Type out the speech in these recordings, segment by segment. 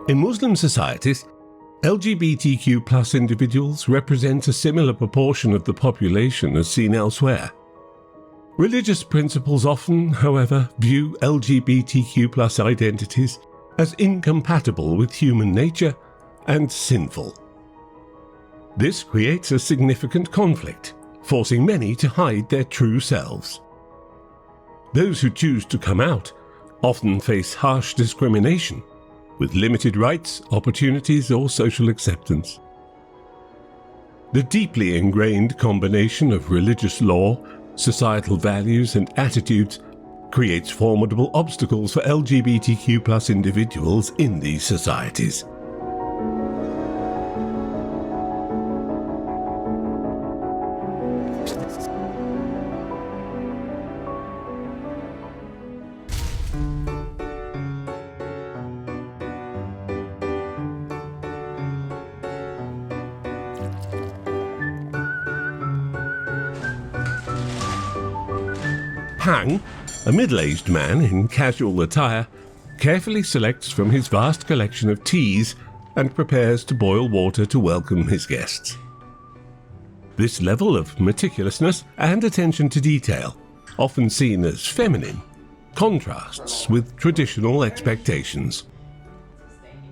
In Muslim societies, LGBTQ plus individuals represent a similar proportion of the population as seen elsewhere. Religious principles often, however, view LGBTQ plus identities as incompatible with human nature and sinful. This creates a significant conflict, forcing many to hide their true selves. Those who choose to come out often face harsh discrimination, with limited rights, opportunities, or social acceptance. The deeply ingrained combination of religious law, societal values, and attitudes creates formidable obstacles for LGBTQ plus individuals in these societies. Pang, a middle-aged man in casual attire, carefully selects from his vast collection of teas and prepares to boil water to welcome his guests. This level of meticulousness and attention to detail, often seen as feminine, contrasts with traditional expectations.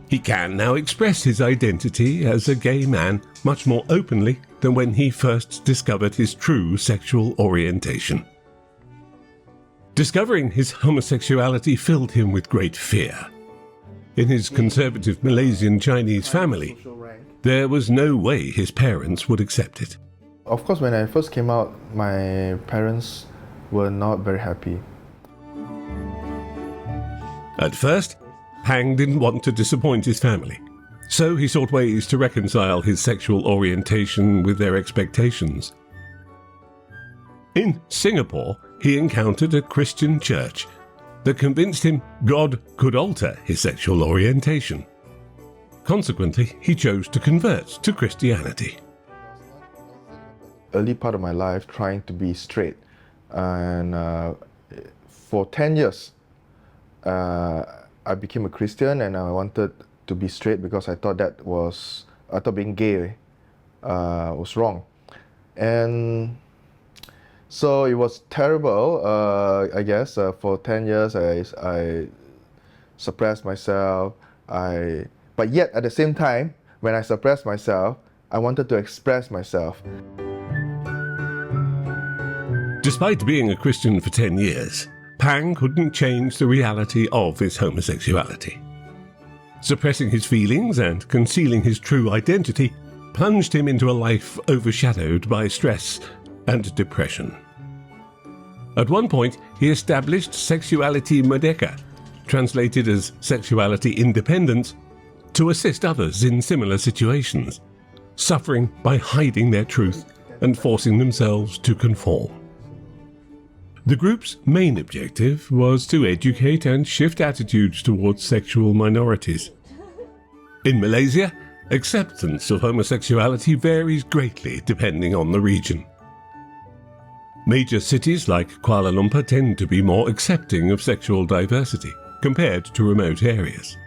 He can now express his identity as a gay man much more openly than when he first discovered his true sexual orientation. Discovering his homosexuality filled him with great fear. In his conservative Malaysian Chinese family, there was no way his parents would accept it. Of course, when I first came out, my parents were not very happy. At first, Pang didn't want to disappoint his family, so he sought ways to reconcile his sexual orientation with their expectations. In Singapore, he encountered a Christian church that convinced him God could alter his sexual orientation. Consequently, he chose to convert to Christianity. Early part of my life trying to be straight, and for 10 years I became a Christian, and I wanted to be straight because I thought being gay was wrong. And so it was terrible, I guess. For 10 years, I suppressed myself. But yet, at the same time, when I suppressed myself, I wanted to express myself. Despite being a Christian for 10 years, Pang couldn't change the reality of his homosexuality. Suppressing his feelings and concealing his true identity plunged him into a life overshadowed by stress and depression. At one point, he established Sexuality Merdeka, translated as sexuality independence, to assist others in similar situations, suffering by hiding their truth and forcing themselves to conform. The group's main objective was to educate and shift attitudes towards sexual minorities. In Malaysia, acceptance of homosexuality varies greatly depending on the region. Major cities like Kuala Lumpur tend to be more accepting of sexual diversity compared to remote areas.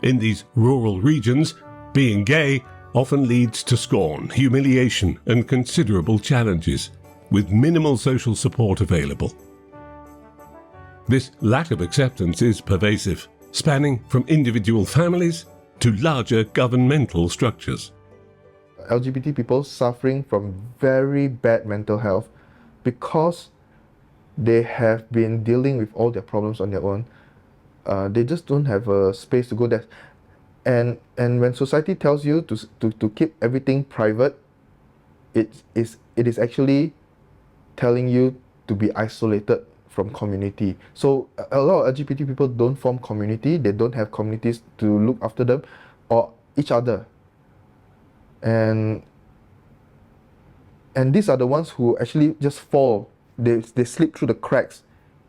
In these rural regions, being gay often leads to scorn, humiliation, and considerable challenges, with minimal social support available. This lack of acceptance is pervasive, spanning from individual families to larger governmental structures. LGBT people suffering from very bad mental health because they have been dealing with all their problems on their own. They just don't have a space to go there. And when society tells you to keep everything private, it is actually telling you to be isolated from community. So a lot of LGBT people don't form community, they don't have communities to look after them or each other. And these are the ones who actually just fall. They slip through the cracks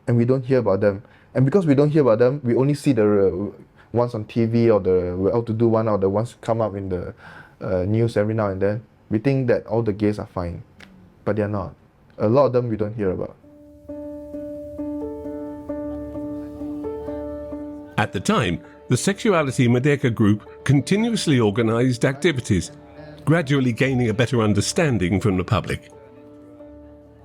and we don't hear about them. And because we don't hear about them, we only see the ones on TV or the well-to-do one or the ones come up in the news every now and then. We think that all the gays are fine, but they're not. A lot of them we don't hear about. At the time, the Sexuality Merdeka group continuously organised activities, gradually gaining a better understanding from the public.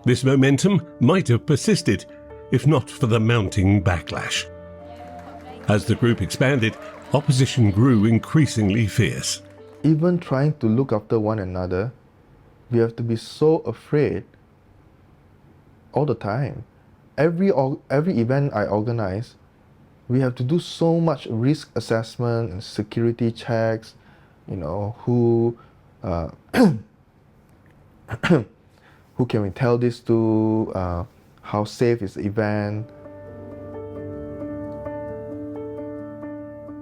This momentum might have persisted if not for the mounting backlash. As the group expanded, opposition grew increasingly fierce. Even trying to look after one another, we have to be so afraid all the time. Every event I organize, we have to do so much risk assessment and security checks, who who can we tell this to, how safe is the event.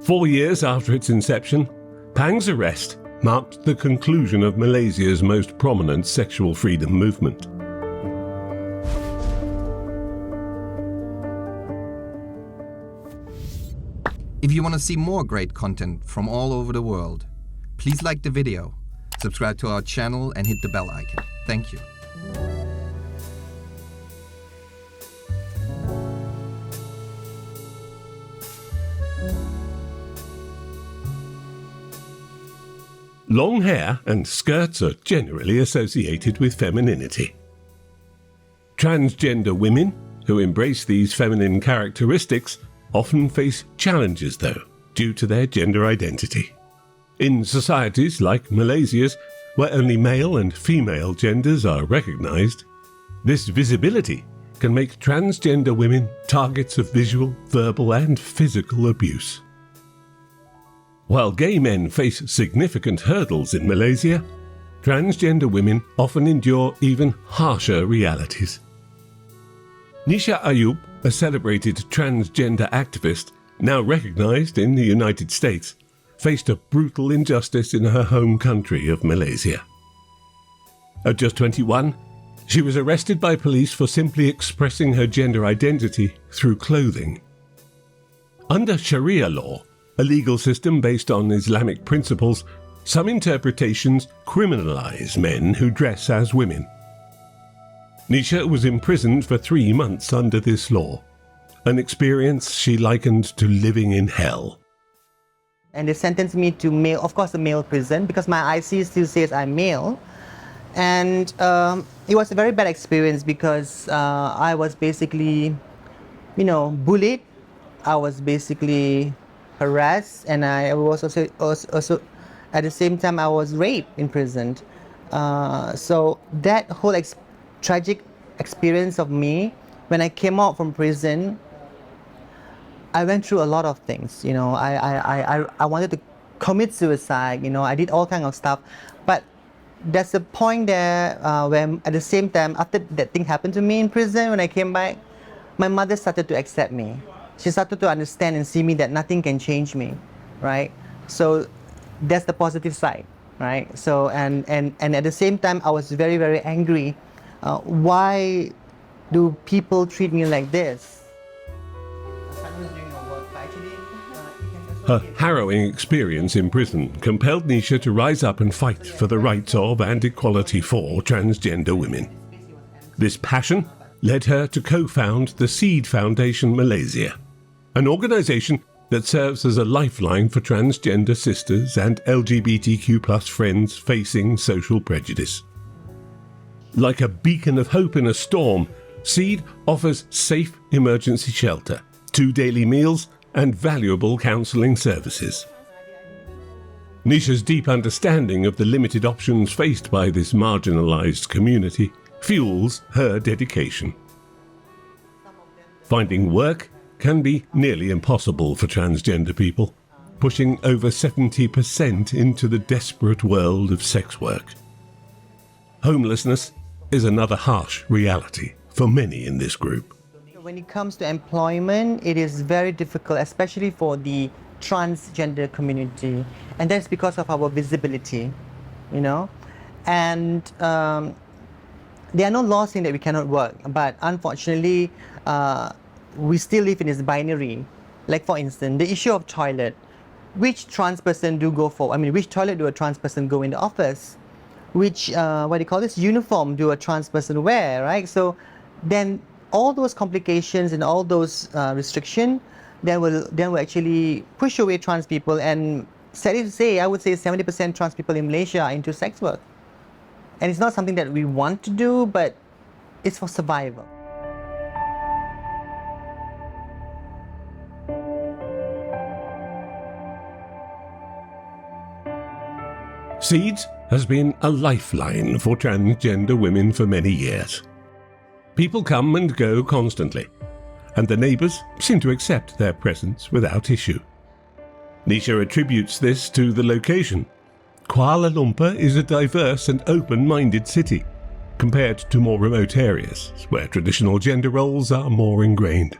4 years after its inception, Pang's arrest marked the conclusion of Malaysia's most prominent sexual freedom movement. If you want to see more great content from all over the world, please like the video, subscribe to our channel and hit the bell icon. Thank you. Long hair and skirts are generally associated with femininity. Transgender women who embrace these feminine characteristics often face challenges, though, due to their gender identity. In societies like Malaysia's, where only male and female genders are recognised, this visibility can make transgender women targets of visual, verbal and physical abuse. While gay men face significant hurdles in Malaysia, transgender women often endure even harsher realities. Nisha Ayub, a celebrated transgender activist, now recognised in the United States, faced a brutal injustice in her home country of Malaysia. At just 21, she was arrested by police for simply expressing her gender identity through clothing. Under Sharia law, a legal system based on Islamic principles, some interpretations criminalise men who dress as women. Nisha was imprisoned for 3 months under this law, an experience she likened to living in hell. And they sentenced me to male, of course, a male prison, because my IC still says I'm male. And it was a very bad experience because I was basically, bullied. I was basically harassed, and I was also at the same time I was raped in prison. So that whole tragic experience of me, when I came out from prison, I went through a lot of things. I wanted to commit suicide. I did all kinds of stuff, but there's a point there when at the same time, after that thing happened to me in prison, when I came back, my mother started to accept me. She started to understand and see me that nothing can change me, right? So that's the positive side, right? So and at the same time, I was very, very angry. Why do people treat me like this? Her harrowing experience in prison compelled Nisha to rise up and fight for the rights of and equality for transgender women. This passion led her to co-found the Seed Foundation Malaysia, an organisation that serves as a lifeline for transgender sisters and LGBTQ+ friends facing social prejudice. Like a beacon of hope in a storm, Seed offers safe emergency shelter, 2 daily meals and valuable counselling services. Nisha's deep understanding of the limited options faced by this marginalised community fuels her dedication. Finding work can be nearly impossible for transgender people, pushing over 70% into the desperate world of sex work. Homelessness is another harsh reality for many in this group. When it comes to employment, it is very difficult, especially for the transgender community, and that's because of our visibility, and there are no laws saying that we cannot work, but unfortunately we still live in this binary. Like, for instance, the issue of toilet. Which trans person which toilet do a trans person go in the office? Which uniform do a trans person wear, right? So then all those complications and all those restrictions then will actually push away trans people. And sadly to say, I would say 70% trans people in Malaysia are into sex work. And it's not something that we want to do, but it's for survival. Seeds has been a lifeline for transgender women for many years. People come and go constantly, and the neighbours seem to accept their presence without issue. Nisha attributes this to the location. Kuala Lumpur is a diverse and open-minded city, compared to more remote areas where traditional gender roles are more ingrained.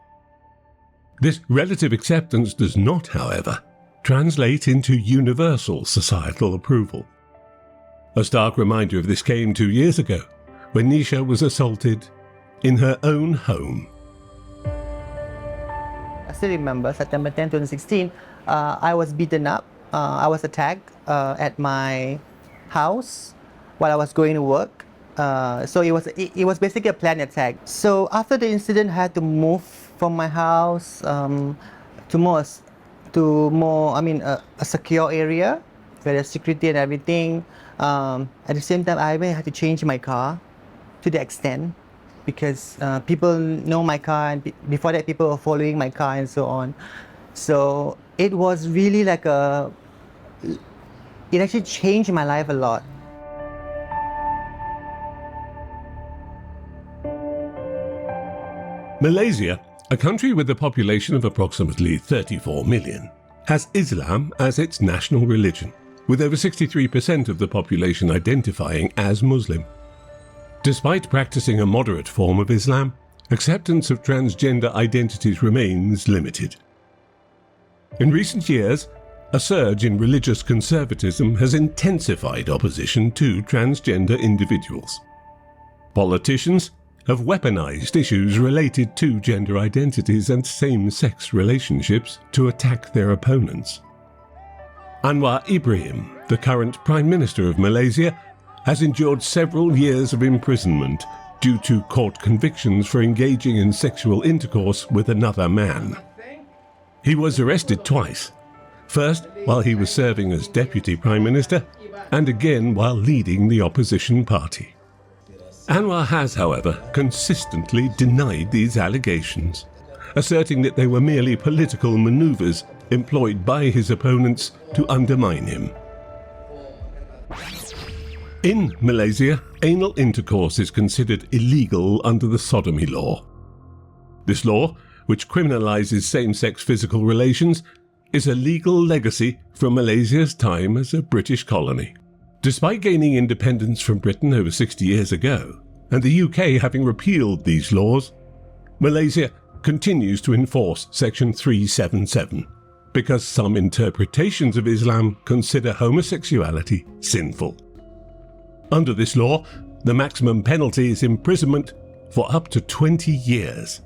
This relative acceptance does not, however, translate into universal societal approval. A stark reminder of this came 2 years ago, when Nisha was assaulted in her own home. I still remember September 10, 2016, I was beaten up. I was attacked at my house while I was going to work. So it was basically a planned attack. So after the incident, I had to move from my house to a secure area where there's security and everything. At the same time, I even had to change my car to the extent because people know my car, and before that people were following my car and so on. So it was really like it actually changed my life a lot. Malaysia, a country with a population of approximately 34 million, has Islam as its national religion, with over 63% of the population identifying as Muslim. Despite practicing a moderate form of Islam, acceptance of transgender identities remains limited. In recent years, a surge in religious conservatism has intensified opposition to transgender individuals. Politicians have weaponized issues related to gender identities and same-sex relationships to attack their opponents. Anwar Ibrahim, the current Prime Minister of Malaysia, has endured several years of imprisonment due to court convictions for engaging in sexual intercourse with another man. He was arrested twice, first while he was serving as Deputy Prime Minister, and again while leading the opposition party. Anwar has, however, consistently denied these allegations, asserting that they were merely political maneuvers employed by his opponents to undermine him. In Malaysia, anal intercourse is considered illegal under the sodomy law. This law, which criminalizes same-sex physical relations, is a legal legacy from Malaysia's time as a British colony. Despite gaining independence from Britain over 60 years ago, and the UK having repealed these laws, Malaysia continues to enforce Section 377, because some interpretations of Islam consider homosexuality sinful. Under this law, the maximum penalty is imprisonment for up to 20 years,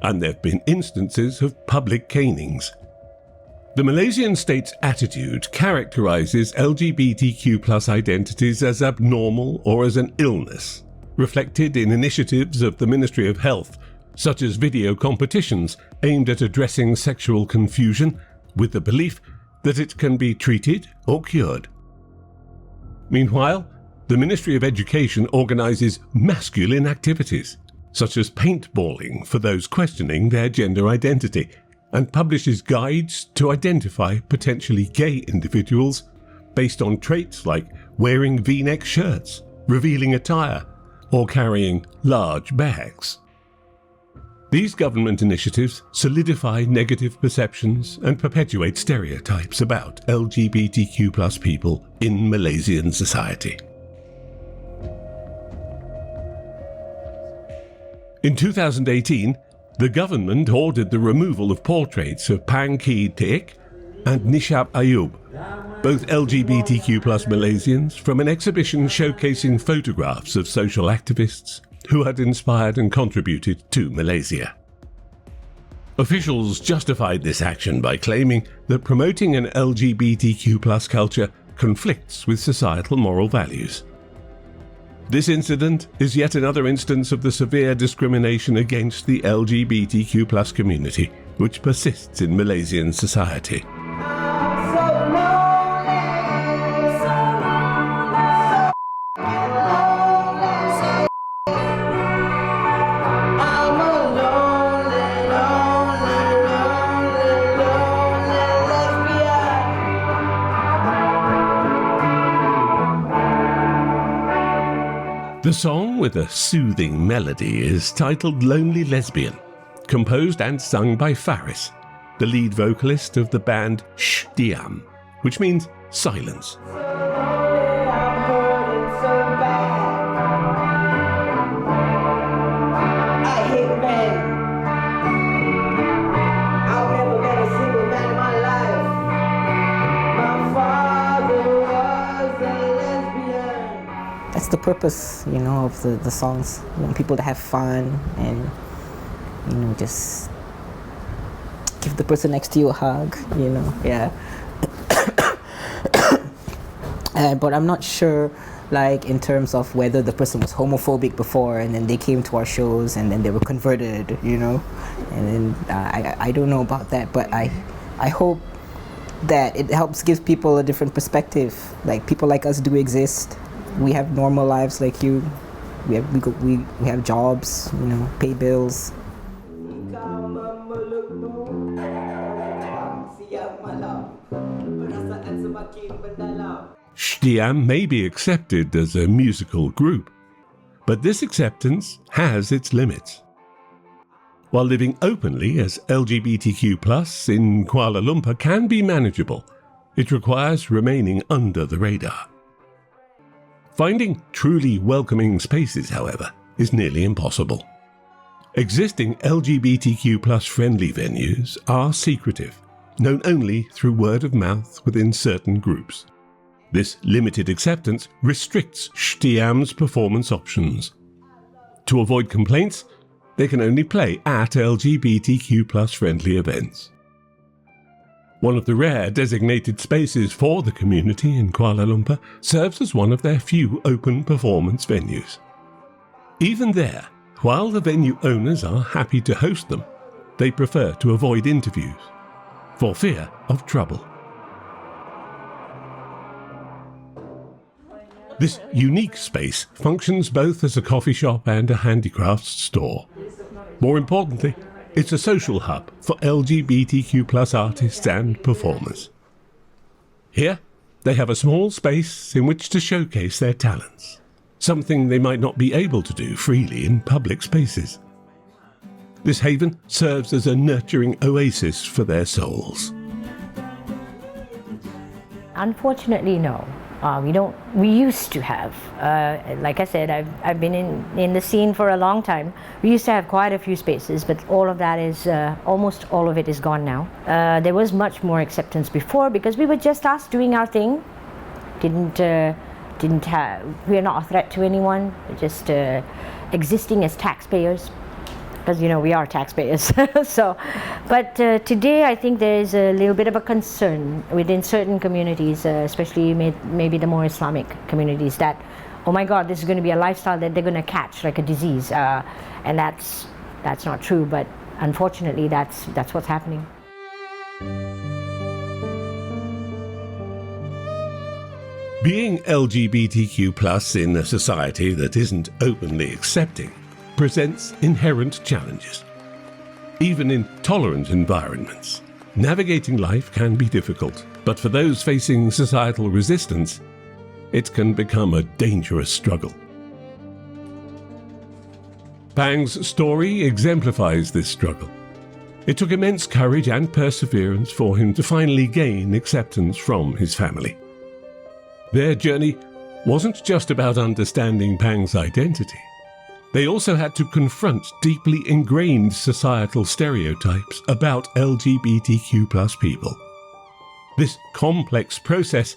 and there have been instances of public canings. The Malaysian state's attitude characterizes LGBTQ+ identities as abnormal or as an illness, reflected in initiatives of the Ministry of Health, such as video competitions aimed at addressing sexual confusion with the belief that it can be treated or cured. Meanwhile, the Ministry of Education organizes masculine activities, such as paintballing for those questioning their gender identity, and publishes guides to identify potentially gay individuals based on traits like wearing V-neck shirts, revealing attire, or carrying large bags. These government initiatives solidify negative perceptions and perpetuate stereotypes about LGBTQ+ people in Malaysian society. In 2018, the government ordered the removal of portraits of Pang Ki Teek and Nisha Ayub, both LGBTQ+ Malaysians, from an exhibition showcasing photographs of social activists who had inspired and contributed to Malaysia. Officials justified this action by claiming that promoting an LGBTQ+ culture conflicts with societal moral values. This incident is yet another instance of the severe discrimination against the LGBTQ+ community, which persists in Malaysian society. The song, with a soothing melody, is titled Lonely Lesbian, composed and sung by Faris, the lead vocalist of the band Shh Diam, which means silence. That's the purpose, of the songs. You want people to have fun and, just give the person next to you a hug, yeah. But I'm not sure, in terms of whether the person was homophobic before and then they came to our shows and then they were converted, And then I don't know about that, but I hope that it helps give people a different perspective. People like us do exist. We have normal lives like you. We have jobs, pay bills. Shh Diam may be accepted as a musical group, but this acceptance has its limits. While living openly as LGBTQ+ in Kuala Lumpur can be manageable, it requires remaining under the radar. Finding truly welcoming spaces, however, is nearly impossible. Existing LGBTQ+ friendly venues are secretive, known only through word of mouth within certain groups. This limited acceptance restricts Shh Diam's performance options. To avoid complaints, they can only play at LGBTQ+ friendly events. One of the rare designated spaces for the community in Kuala Lumpur serves as one of their few open performance venues. Even there, while the venue owners are happy to host them, they prefer to avoid interviews, for fear of trouble. This unique space functions both as a coffee shop and a handicrafts store. More importantly, it's a social hub for LGBTQ+ artists and performers. Here, they have a small space in which to showcase their talents, something they might not be able to do freely in public spaces. This haven serves as a nurturing oasis for their souls. Unfortunately, no. We don't. We used to have, like I said, I've been in the scene for a long time. We used to have quite a few spaces, but all of that is almost all of it is gone now. There was much more acceptance before because we were just us doing our thing. Didn't have. We are not a threat to anyone. We're just existing as taxpayers. Because we are taxpayers. But today I think there is a little bit of a concern within certain communities, especially maybe the more Islamic communities, that oh my God, this is going to be a lifestyle that they're going to catch like a disease, and that's not true. But unfortunately, that's what's happening. Being LGBTQ+ in a society that isn't openly accepting presents inherent challenges. Even in tolerant environments, navigating life can be difficult, but for those facing societal resistance, it can become a dangerous struggle. Pang's story exemplifies this struggle. It took immense courage and perseverance for him to finally gain acceptance from his family. Their journey wasn't just about understanding Pang's identity. They also had to confront deeply ingrained societal stereotypes about LGBTQ+ people. This complex process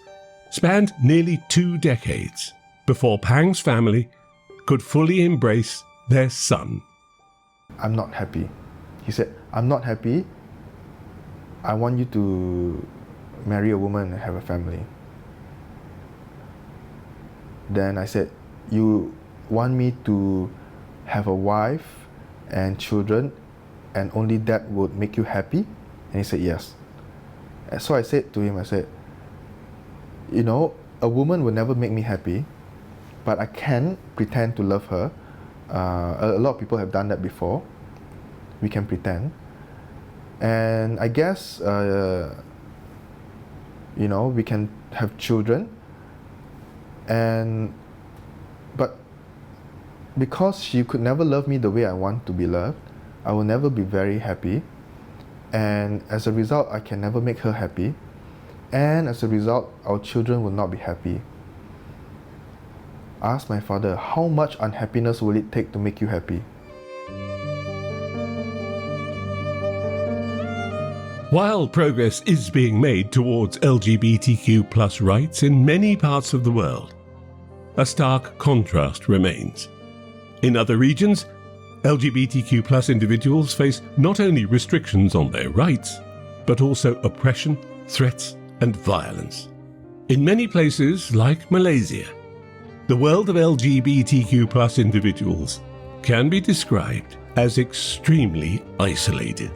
spanned nearly 2 decades before Pang's family could fully embrace their son. I'm not happy. He said, I'm not happy. I want you to marry a woman and have a family. Then I said, you want me to have a wife and children, and only that would make you happy? And he said, yes. And so I said to him, I said, you know, a woman will never make me happy, but I can pretend to love her. A lot of people have done that before. We can pretend. And I guess, you know, we can have children. But because she could never love me the way I want to be loved, I will never be very happy. And as a result, I can never make her happy. And as a result, our children will not be happy. I asked my father, how much unhappiness will it take to make you happy? While progress is being made towards LGBTQ plus rights in many parts of the world, a stark contrast remains. In other regions, LGBTQ plus individuals face not only restrictions on their rights, but also oppression, threats, and violence. In many places, like Malaysia, the world of LGBTQ plus individuals can be described as extremely isolated.